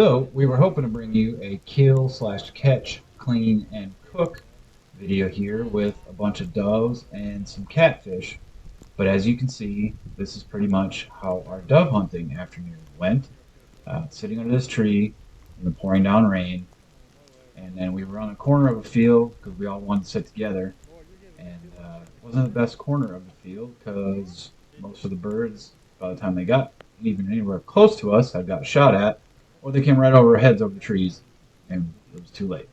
So we were hoping to bring you a kill slash catch, clean and cook video here with a bunch of doves and some catfish. But as you can see, this is pretty much how our dove hunting afternoon went. Sitting under this tree in the pouring down rain, and then we were on a corner of a field because we all wanted to sit together. And it wasn't the best corner of the field because most of the birds, by the time they got even anywhere close to us, had got shot at, or they came right over our heads over the trees, and it was too late.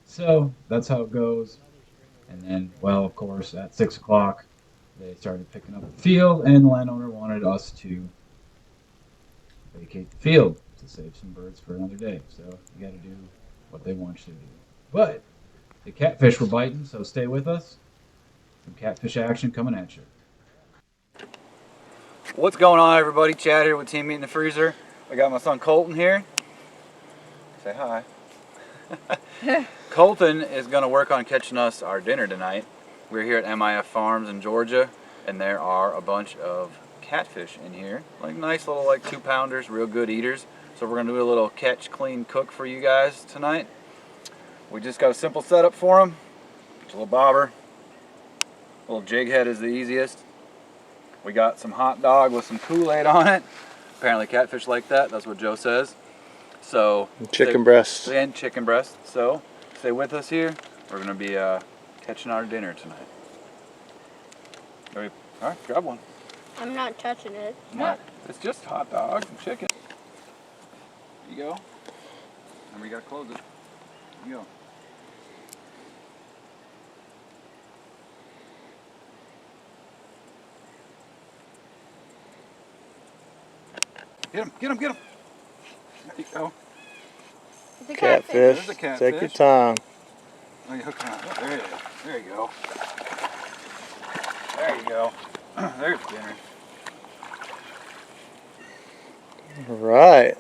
So that's how it goes. And then, well, of course, at 6 o'clock, they started picking up the field, and the landowner wanted us to vacate the field to save some birds for another day. So you got to do what they want you to do. But the catfish were biting, so stay with us. Some catfish action coming at you. What's going on, everybody? Chad here with Team Meat in the Freezer. I got my son Colton here. Say hi. Colton is going to work on catching us our dinner tonight. We're here at MIF Farms in Georgia, and there are a bunch of catfish in here. Like nice little 2-pounders, real good eaters. So we're going to do a little catch, clean, cook for you guys tonight. We just got a simple setup for them. Just a little bobber. A little jig head is the easiest. We got some hot dog with some Kool-Aid on it. Apparently catfish like that, that's what Joe says. So chicken breast. And chicken breast. So stay with us here. We're gonna be catching our dinner tonight. Alright, grab one. I'm not touching it. No, it's just hot dog and chicken. There you go. And we gotta close it. There you go. Get him, get him, get him. There you go. It's a Catfish. There's a catfish. Take your time. Oh, you hook him out. There you go. There you go. There you go. There's dinner. All right.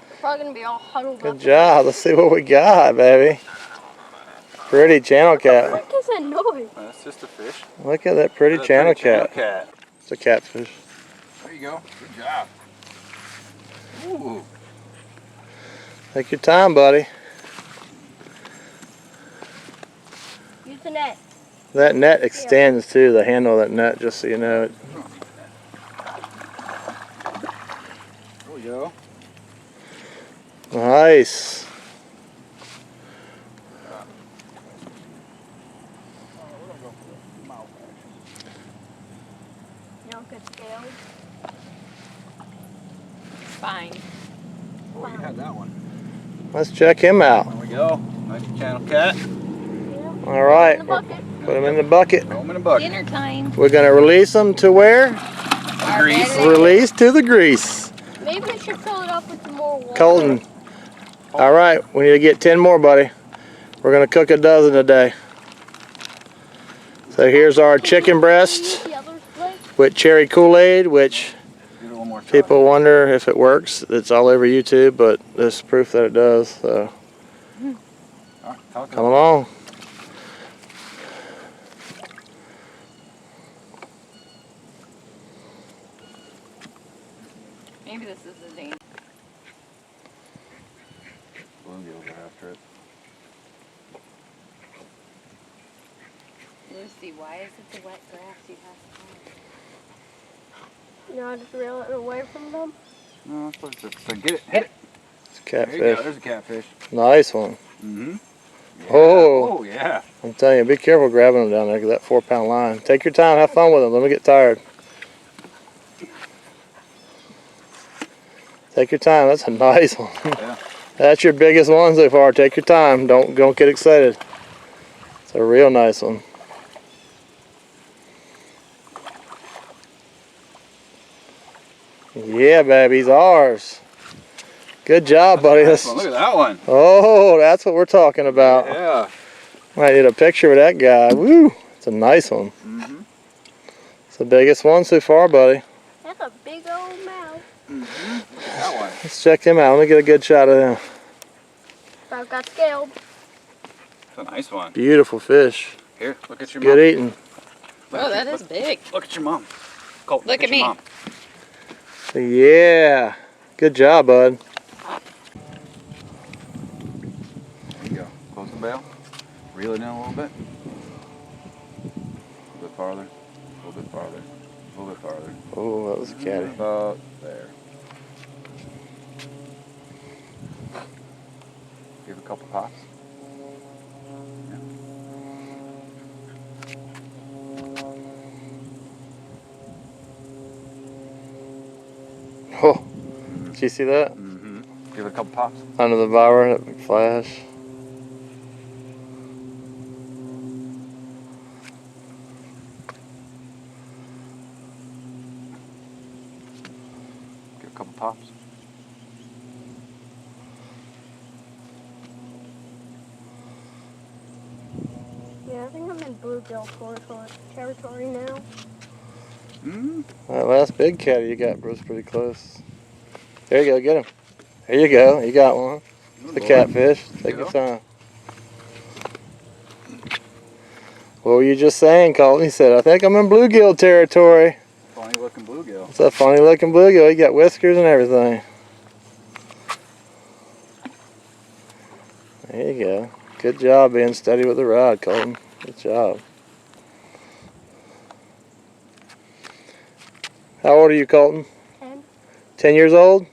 We're probably going to be all huddled up. Good job. Let's see what we got, baby. Pretty channel cat. What is that noise? That's just a fish. Look at that pretty channel cat. It's a catfish. There you go. Good job. Ooh. Take your time, buddy. Use the net. That net extends too, the handle of that net, just so you know it. There we go. Nice. You don't get scaled. Fine. Oh, you had that one. Let's check him out. There we go. Nice channel cat. Yeah. All right. In the bucket. Put him in the bucket. Throw him in a bucket. Dinner time. We're going to release them to where? Grease. Release to the grease. Maybe we should fill it up with some more water. Colton. All right. We need to get 10 more, buddy. We're going to cook a dozen a day. So here's our chicken breast with cherry Kool-Aid, which Give it one more try. people wonder if it works. It's all over YouTube, but there's proof that it does. So All right, talk to come along. Maybe this is the danger. Bluegills are after it. Lucy, why is it the wet grass you have to You know, just reel it away from them. No, it's supposed to. So get it. Hit it. It's There you go. catfish. There's a catfish. Nice one. Mm-hmm. Yeah. Oh. Oh, yeah. I'm telling you, be careful grabbing them down there because that 4-pound line. Take your time, have fun with them. Let me get tired. Take your time. That's a nice one. Yeah. That's your biggest one so far. Take your time. Don't get excited. It's a real nice one. Yeah, baby, he's ours. Good job, buddy. Nice one. Look at that one. Oh, that's what we're talking about. Yeah. I need a picture of that guy. Woo! It's a nice one. Mm-hmm. It's the biggest one so far, buddy. That's a big old mouth. Mm-hmm. Look at that one. Let's check him out. Let me get a good shot of him. About got scaled. It's a nice one. Beautiful fish. Here, look at your Good mom. eating. Oh, that is big. Look at your mom. Colt, Look at me. your mom. Yeah. Good job, bud. There you go. Close the bail. Reel it in a little bit. A little bit farther. A little bit farther. A little bit farther. Oh, that was a caddy. About there. Give a couple pops. Oh, did you see that? Mm-hmm. Give it a couple pops. Under the bower, that big flash. Give a couple pops. Yeah, I think I'm in bluegill territory now. Mm. That last big caddy you got was pretty close. There you go, get him. There you go, you got one. Good The boy. catfish. Take your time. What were you just saying, Colton? He said, I think I'm in bluegill territory. Funny looking bluegill. It's a funny looking bluegill. He got whiskers and everything. There you go. Good job being steady with the rod, Colton. Good job. How old are you, Colton? 10. 10 years old?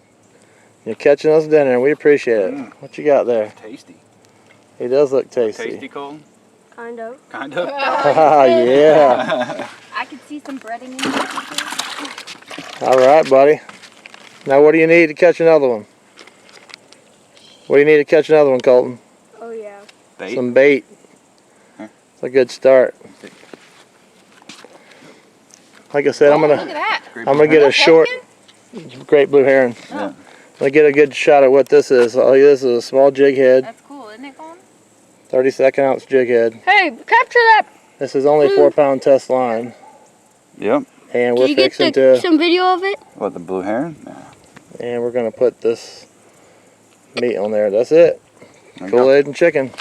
You're catching us dinner, and we appreciate it. Mm. What you got there? Tasty. He does look tasty. Tasty, Colton? Kind of. Kind of. Ah, yeah. I could see some breading in there. All right, buddy. Now, what do you need to catch another one? What do you need to catch another one, Colton? Oh, yeah. Bait. Some bait. Huh? It's a good start. Like I said, Oh, I'm look at gonna that. get a short, Pelican? great blue heron. Yeah. I'm gonna get a good shot at what this is. Oh, this is a small jig head, That's cool, isn't it, Colin? 32nd ounce jig head. Hey, capture that. This is only 4-pound test line, Yep. and Did we're you get fixing to, some video of it? What, the blue heron? Nah. and we're gonna put this meat on there. That's it. There you go. Kool-Aid and chicken.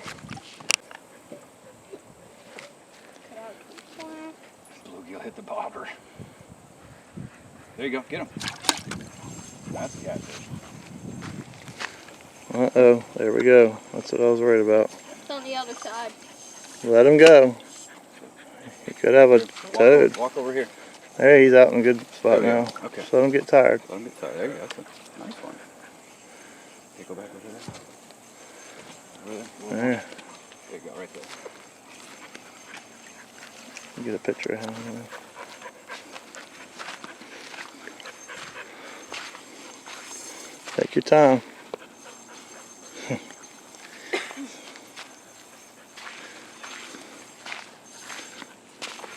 Bluegill hit the bobber. There you go. Get him. That's a catfish. Uh-oh, there we go. That's what I was worried about. It's on the other side. Let him go. He could have a toad. Walk over here. There, he's out in a good spot There we now. go. Okay. Just let him get tired. Let him get tired. There you go. That's a nice one. Okay, go back over there. Over there. There. There you go, right there. Get a picture of him. Take your time.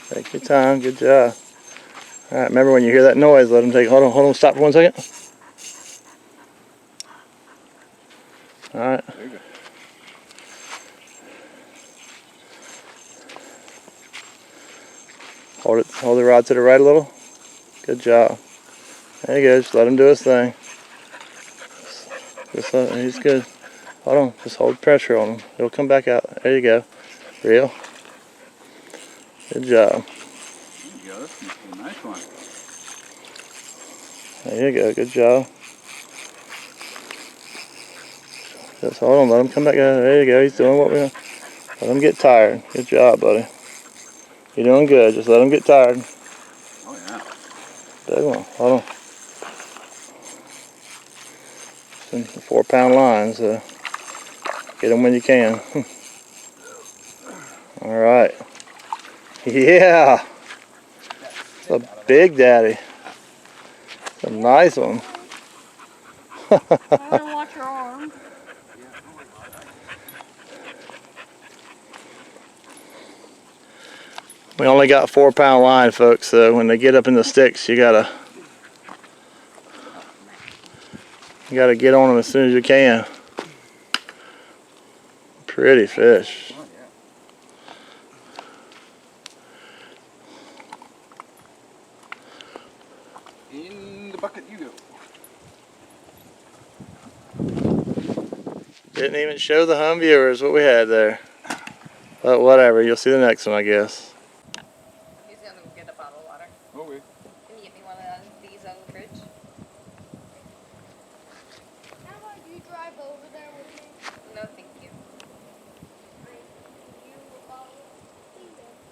Take your time. Good job. All right. Remember when you hear that noise, let him take. Hold on. Stop for 1 second. All right. There you go. Hold the rod to the right a little. Good job. There you go. Just let him do his thing. He's good. Hold on. Just hold pressure on him. He'll come back out. There you go. Reel. Good job. There you go. That's a nice one. There you go. Good job. Just hold on. Let him come back out. There you go. He's doing what we want. Let him get tired. Good job, buddy. You're doing good. Just let him get tired. Oh, yeah. Big one. Hold on. It's a 4-pound line, so get them when you can. All right. Yeah. It's a big daddy. It's a nice one. I want to watch your arm. We only got 4-pound line, folks, so when they get up in the sticks, you gotta get on them as soon as you can. Pretty fish. Oh, yeah. In the bucket you go. Didn't even show the home viewers what we had there. But whatever, you'll see the next one, I guess. He's gonna go get a bottle of water. Okay. Can you get me one of these out of the fridge? drive over there with me? No, thank you.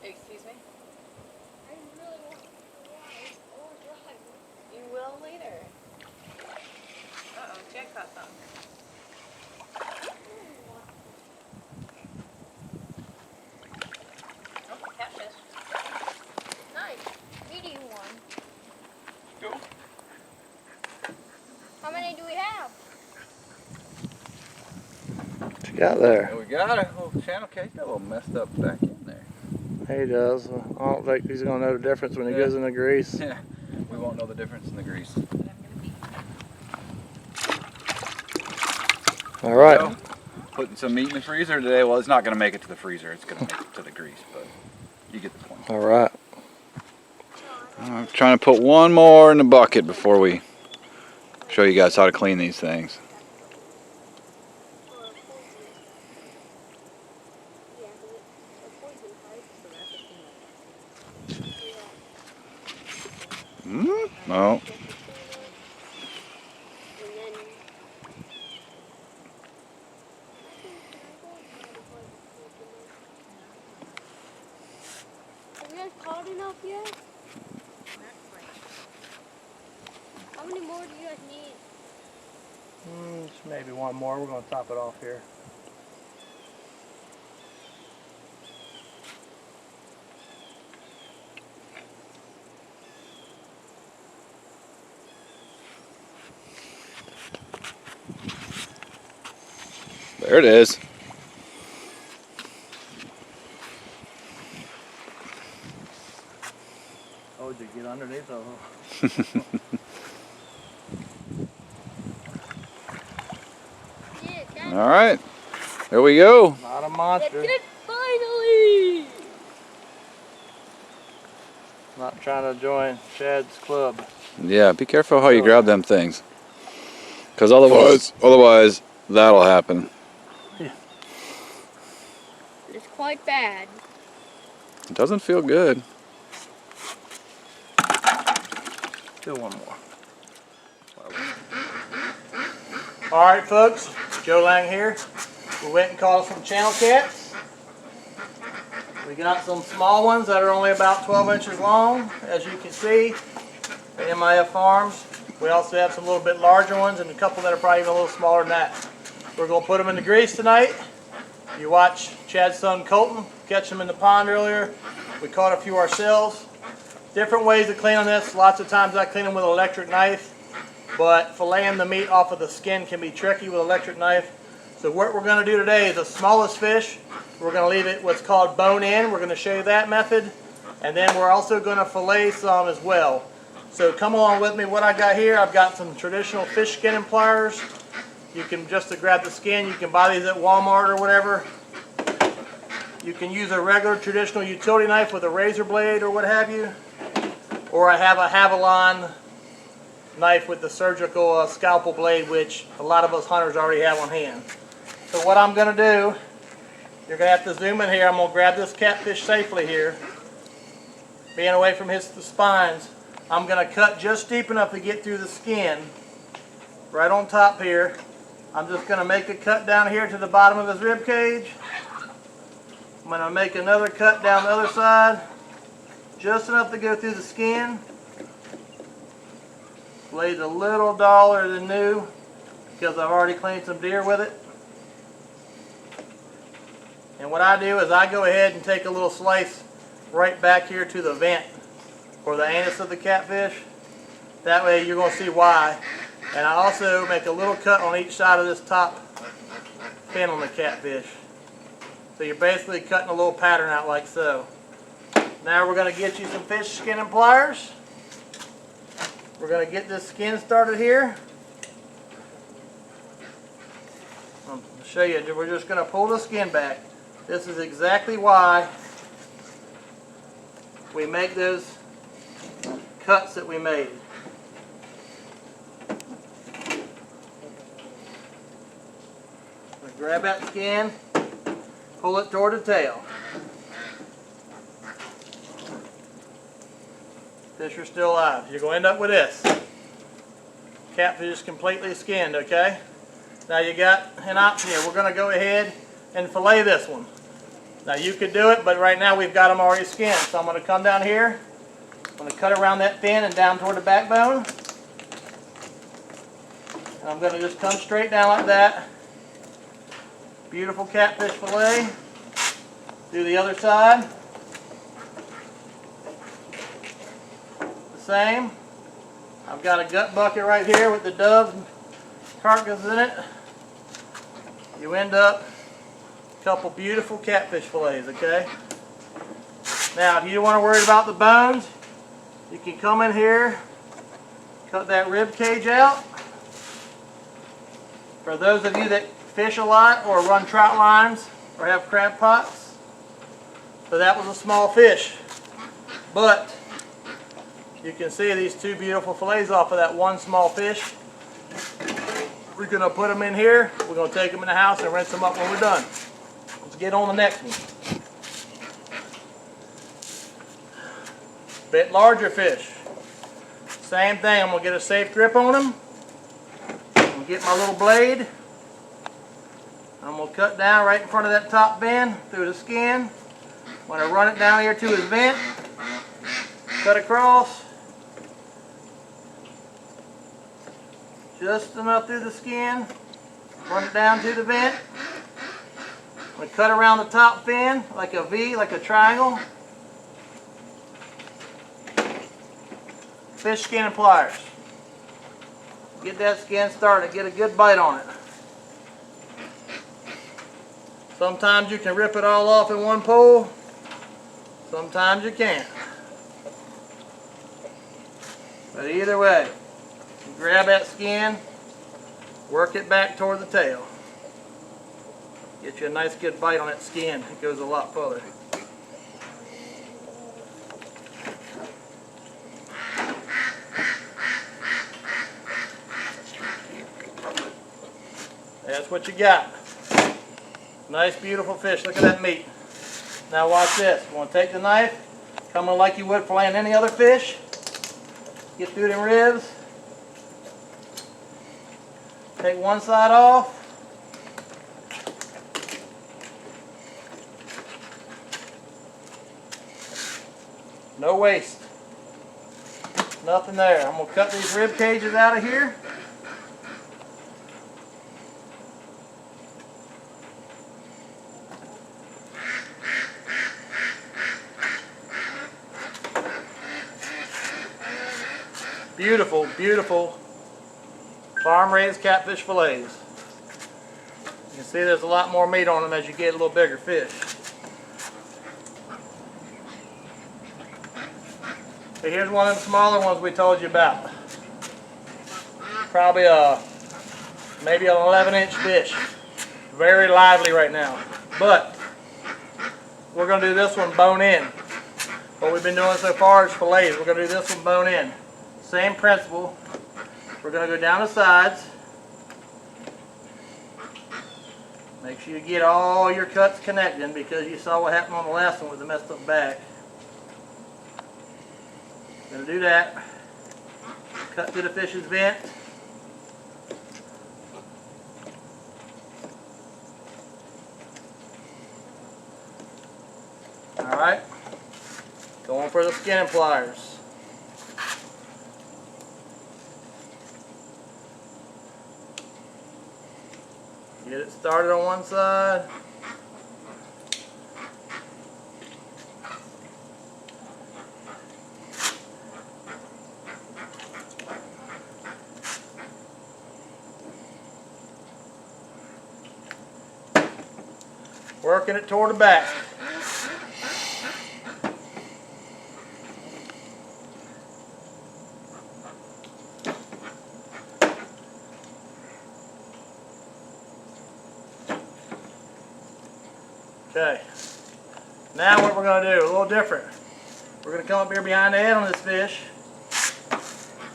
Excuse me? I really want to ride or drive. You will later. Uh-oh, Jack caught some. Oh, catfish. Nice. Medium one. Cool. How many do we have? What you got there? There we got it. Oh, channel case got a little messed up back in there. He does. I don't think he's gonna know the difference when he Yeah. goes in the grease. Yeah, we won't know the difference in the grease. But I'm gonna be. All right. So, putting some meat in the freezer today. Well, it's not going to make it to the freezer. It's going to make it to the grease, but you get the point. All right. I'm trying to put one more in the bucket before we show you guys how to clean these things. No. Have you guys caught enough yet? How many more do you guys need? Just maybe one more. We're gonna top it off here. There it is. Oh, did you get underneath of them? Yeah, that's All right. There we go. Not a monster. it finally! Not trying to join Chad's club. Yeah, be careful how you grab them things. Because otherwise that'll happen. It's quite bad. It doesn't feel good. Do one more. All right, folks. Joe Lang here. We went and caught some channel cats. We got some small ones that are only about 12 inches long, as you can see, at MIF Farms. We also have some little bit larger ones and a couple that are probably even a little smaller than that. We're going to put them in the grease tonight. You watch Chad's son Colton catch them in the pond earlier. We caught a few ourselves. Different ways of cleaning this. Lots of times I clean them with an electric knife, but filleting the meat off of the skin can be tricky with an electric knife. So what we're going to do today is the smallest fish. We're going to leave it what's called bone in. We're going to show you that method. And then we're also going to fillet some as well. So come along with me. What I got here, I've got some traditional fish skin and pliers. You can just to grab the skin, you can buy these at Walmart or whatever. You can use a regular traditional utility knife with a razor blade or what have you. Or I have a Havalon knife with the surgical scalpel blade, which a lot of us hunters already have on hand. So what I'm going to do, you're going to have to zoom in here. I'm going to grab this catfish safely here, being away from the spines. I'm going to cut just deep enough to get through the skin, right on top here. I'm just going to make a cut down here to the bottom of his rib cage. I'm going to make another cut down the other side, just enough to go through the skin. Blade's a little duller than new because I've already cleaned some deer with it. And what I do is I go ahead and take a little slice right back here to the vent or the anus of the catfish. That way you're going to see why. And I also make a little cut on each side of this top fin on the catfish. So you're basically cutting a little pattern out like so. Now we're going to get you some fish skin and pliers. We're going to get this skin started here. I'll show you. We're just going to pull the skin back. This is exactly why we make those cuts that we made. Grab that skin, pull it toward the tail. Fish are still alive. You're going to end up with this. Catfish is completely skinned, okay? Now you got an option here. We're going to go ahead and fillet this one. Now you could do it, but right now we've got them already skinned. So I'm going to come down here. I'm going to cut around that fin and down toward the backbone. And I'm going to just come straight down like that. Beautiful catfish fillet. Do the other side. The same. I've got a gut bucket right here with the dove carcass in it. You end up a couple beautiful catfish fillets, okay? Now, if you don't want to worry about the bones, you can come in here, cut that rib cage out. For those of you that fish a lot or run trout lines or have crab pots, so that was a small fish. But you can see these two beautiful fillets off of that one small fish. We're going to put them in here. We're going to take them in the house and rinse them up when we're done. Let's get on the next one. Bit larger fish. Same thing. I'm going to get a safe grip on them. I'm going to get my little blade. I'm going to cut down right in front of that top fin through the skin. I'm going to run it down here to his vent. Cut across. Just enough through the skin. Run it down to the vent. I'm going to cut around the top fin like a V, like a triangle. Fish skin and pliers. Get that skin started. Get a good bite on it. Sometimes you can rip it all off in one pull. Sometimes you can't. But either way, you grab that skin, work it back toward the tail. Get you a nice good bite on that skin. It goes a lot further. That's what you got. Nice, beautiful fish. Look at that meat. Now watch this. You want to take the knife, come in like you would filleting any other fish. Get through them ribs. Take one side off. No waste. Nothing there. I'm going to cut these rib cages out of here. Beautiful, beautiful farm-raised catfish fillets. You can see there's a lot more meat on them as you get a little bigger fish. Okay, here's one of the smaller ones we told you about. Probably maybe an 11-inch fish. Very lively right now. But we're going to do this one bone in. What we've been doing so far is fillets. We're going to do this one bone in. Same principle. We're going to go down the sides. Make sure you get all your cuts connecting because you saw what happened on the last one with the messed up back. Going to do that. Cut through the fish's vent. Alright. Going for the skin and pliers. Get it started on one side. Working it toward the back. Okay, now what we're going to do, a little different. We're going to come up here behind the head on this fish.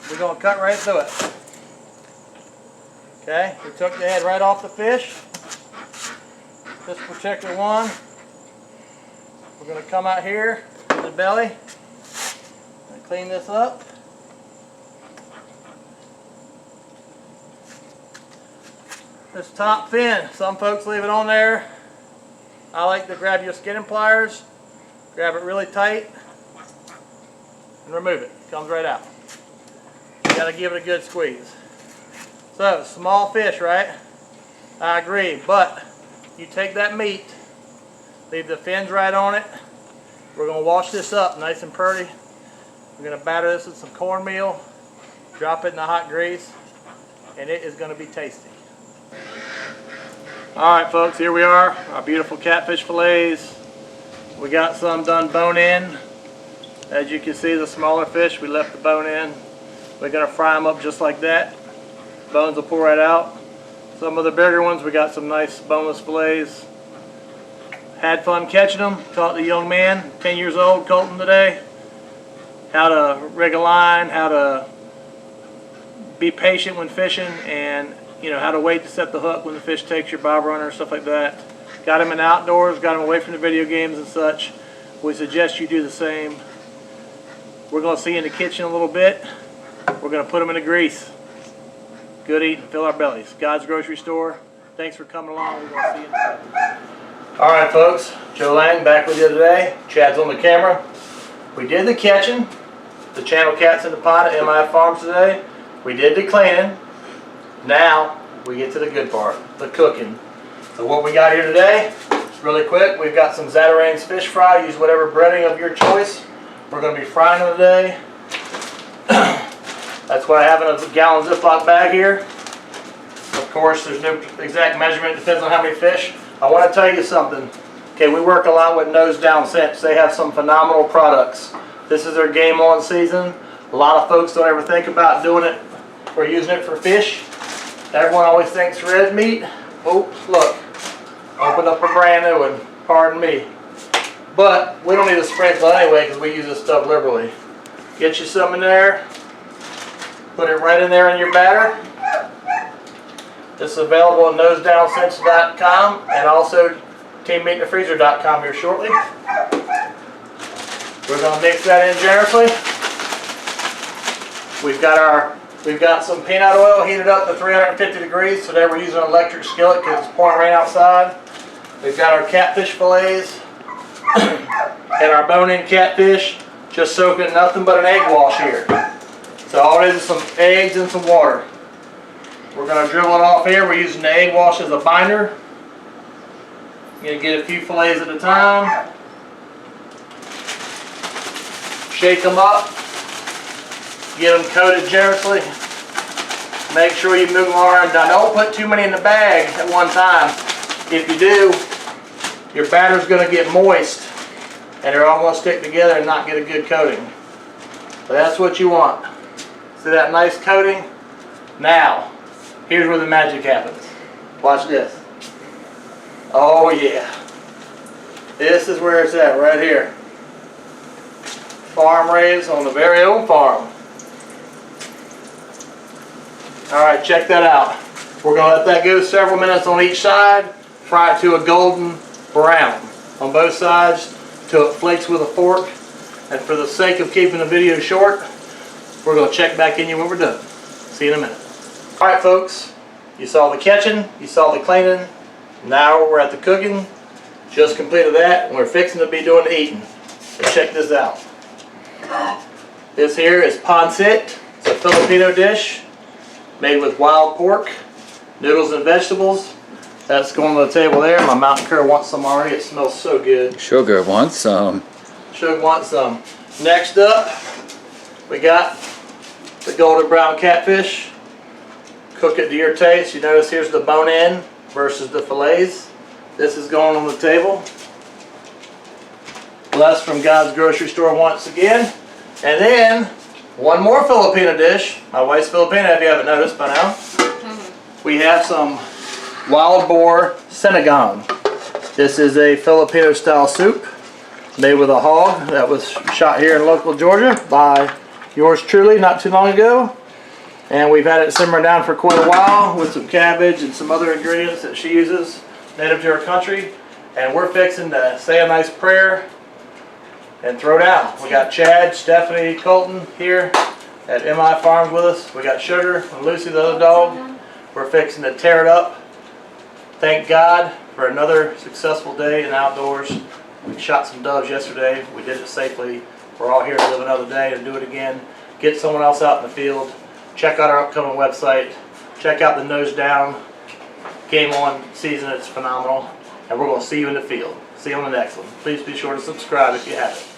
We're going to cut right through it. Okay, we took the head right off the fish. This particular one, we're going to come out here to the belly and clean this up. this top fin. Some folks leave it on there. I like to grab your skinning pliers, grab it really tight, and remove it. It comes right out. You gotta give it a good squeeze. So, small fish, right? I agree, but you take that meat, leave the fins right on it. We're gonna wash this up nice and pretty. We're gonna batter this with some cornmeal, drop it in the hot grease, and it is gonna be tasty. All right, folks, here we are, our beautiful catfish fillets. We got some done bone in. As you can see, the smaller fish, we left the bone in. We're gonna fry them up just like that. Bones will pull right out. Some of the bigger ones, we got some nice boneless fillets. Had fun catching them. Taught the young man, 10 years old, Colton today, how to rig a line, how to be patient when fishing, and how to wait to set the hook when the fish takes your bob runner, stuff like that. Got him in outdoors, got him away from the video games and such. We suggest you do the same. We're going to see you in the kitchen a little bit. We're going to put them in the grease. Good eating, fill our bellies. God's Grocery Store. Thanks for coming along. We're going to see you in a second. All right, folks. Joe Lang back with you today. Chad's on the camera. We did the catching. The channel cat's in the pond at MIF Farms today. We did the cleaning. Now we get to the good part, the cooking. So what we got here today, really quick, we've got some Zatarain's fish fry. Use whatever breading of your choice. We're going to be frying them today. That's what I have in a gallon Ziploc bag here. Of course, there's no exact measurement. It depends on how many fish. I want to tell you something. Okay, we work a lot with Nose Down Scents. They have some phenomenal products. This is their game on season. A lot of folks don't ever think about doing it or using it for fish. Everyone always thinks red meat. Oops, look. Opened up a brand new one. Pardon me. But we don't need a sprinkle anyway because we use this stuff liberally. Get you some in there. Put it right in there in your batter. This is available at nosedownscents.com and also teammeatinthefreezer.com here shortly. We're going to mix that in generously. We've got some peanut oil heated up to 350 degrees. Today we're using an electric skillet because it's pouring rain outside. We've got our catfish fillets and our bone-in catfish, just soaking nothing but an egg wash here. So all it is some eggs and some water. We're going to dribble it off here. We're using the egg wash as a binder. I'm going to get a few fillets at a time. Shake them up. Get them coated generously. Make sure you move them around. Now don't put too many in the bag at one time. If you do, your batter's going to get moist and they're all going to stick together and not get a good coating. So that's what you want. See that nice coating? Now, here's where the magic happens. Watch this. Oh yeah. This is where it's at, right here. Farm raised on the very own farm. Alright, check that out. We're going to let that go several minutes on each side. Fry it to a golden brown on both sides till it flakes with a fork. And for the sake of keeping the video short, we're going to check back in you when we're done. See you in a minute. Alright folks, you saw the catching, you saw the cleaning. Now we're at the cooking. Just completed that and we're fixing to be doing the eating. So check this out. This here is pancit. It's a Filipino dish made with wild pork, noodles and vegetables. That's going to the table there. My mountain cur wants some already. It smells so good. Sugar wants some. Sugar wants some. Next up, we got the golden brown catfish. Cook it to your taste. You notice here's the bone in versus the fillets. This is going on the table. Blessed from God's Grocery Store once again. And then, one more Filipino dish. My wife's Filipino, if you haven't noticed by now. We have some wild boar sinigang. This is a Filipino style soup made with a hog that was shot here in local Georgia by yours truly not too long ago. And we've had it simmering down for quite a while with some cabbage and some other ingredients that she uses native to her country. And we're fixing to say a nice prayer and throw down. We got Chad, Stephanie, Colton here at MI Farms with us. We got Sugar and Lucy, the other dog. We're fixing to tear it up Thank God for another successful day in the outdoors. We shot some doves yesterday. We did it safely. We're all here to live another day and do it again. Get someone else out in the field. Check out our upcoming website. Check out the Nose Down Game On season. It's phenomenal. And we're going to see you in the field. See you on the next one. Please be sure to subscribe if you haven't.